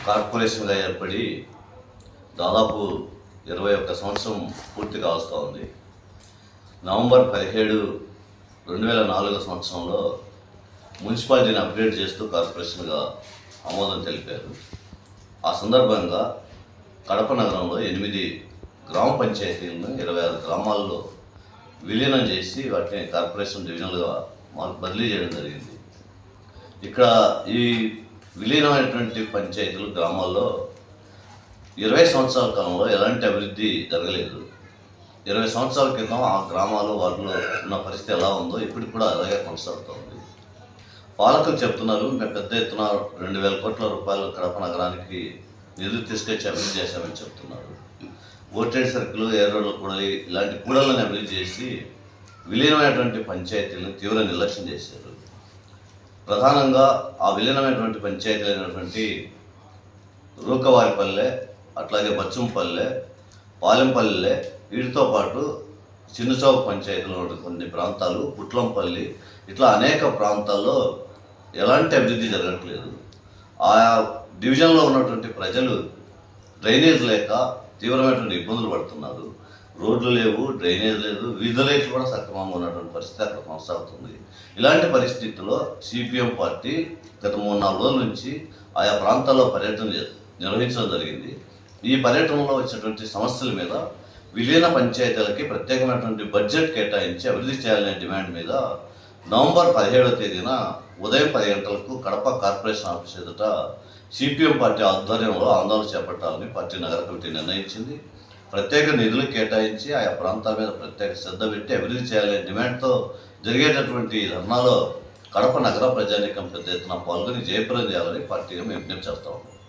కార్పొరేషన్గా ఏర్పడి దాదాపు 21 సంవత్సరం పూర్తి కావస్తూ ఉంది. నవంబర్ 17, 2004 సంవత్సరంలో మున్సిపాలిటీని అప్గ్రేడ్ చేస్తూ కార్పొరేషన్గా ఆమోదం తెలిపారు. ఆ సందర్భంగా కడప నగరంలో 8 గ్రామ పంచాయతీలను 26 గ్రామాల్లో విలీనం చేసి వాటిని కార్పొరేషన్ డివిజన్లుగా బదిలీ చేయడం జరిగింది. ఇక్కడ ఈ విలీనమైనటువంటి పంచాయతీలు గ్రామాల్లో 20 సంవత్సరాల కాలంలో ఎలాంటి అభివృద్ధి జరగలేదు. 20 సంవత్సరాల క్రితం ఆ గ్రామాలు వాటిలో ఉన్న పరిస్థితి ఎలా ఉందో ఇప్పటికి కూడా అలాగే కొనసాగుతుంది. పాలకులు చెప్తున్నారు మేము పెద్ద ఎత్తున 2,000 కోట్ల రూపాయలు కడప నగరానికి నిధులు తీసుకొచ్చి అభివృద్ధి చేశామని చెప్తున్నారు. ఓటేడ్ సర్కిల్, ఏరోడ్ల కూడలి ఇలాంటి కూడలను అభివృద్ధి చేసి విలీనమైనటువంటి పంచాయతీలను తీవ్ర నిర్లక్ష్యం చేశారు. ప్రధానంగా ఆ విలీనమైనటువంటి పంచాయతీలు అయినటువంటి రూకవారిపల్లె, అట్లాగే బచ్చంపల్లె, పాలెంపల్లె, వీటితో పాటు చిన్నచౌక పంచాయతీలు కొన్ని ప్రాంతాలు, పుట్లంపల్లి, ఇట్లా అనేక ప్రాంతాల్లో ఎలాంటి అభివృద్ధి జరగట్లేదు. ఆయా డివిజన్లో ఉన్నటువంటి ప్రజలు డ్రైనేజ్ లేక తీవ్రమైనటువంటి ఇబ్బందులు పడుతున్నారు. రోడ్లు లేవు, డ్రైనేజ్ లేదు, వీధి లైట్లు కూడా సక్రమంగా ఉన్నటువంటి పరిస్థితి అక్కడ కొనసాగుతుంది. ఇలాంటి పరిస్థితుల్లో సిపిఎం పార్టీ గత 3-4 రోజుల నుంచి ఆయా ప్రాంతాల్లో పర్యటన నిర్వహించడం జరిగింది. ఈ పర్యటనలో వచ్చినటువంటి సమస్యల మీద విలీన పంచాయతీలకి ప్రత్యేకమైనటువంటి బడ్జెట్ కేటాయించి అభివృద్ధి చేయాలనే డిమాండ్ మీద నవంబర్ 17వ తేదీన ఉదయం 10 గంటలకు కడప కార్పొరేషన్ ఆఫీస్ ఎదుట సిపిఎం పార్టీ ఆధ్వర్యంలో ఆందోళన చేపట్టాలని పార్టీ నగర కమిటీ నిర్ణయించింది. ప్రత్యేక నిధులు కేటాయించి ఆయా ప్రాంతాల మీద ప్రత్యేక శ్రద్ధ పెట్టి అభివృద్ధి చేయాలనే డిమాండ్తో జరిగేటటువంటి ధర్నాలో కడప నగర ప్రజానీకం పెద్ద ఎత్తున పాల్గొని జయప్రదం చేయాలని పార్టీగా మేము విజ్ఞప్తి చేస్తా ఉన్నాం.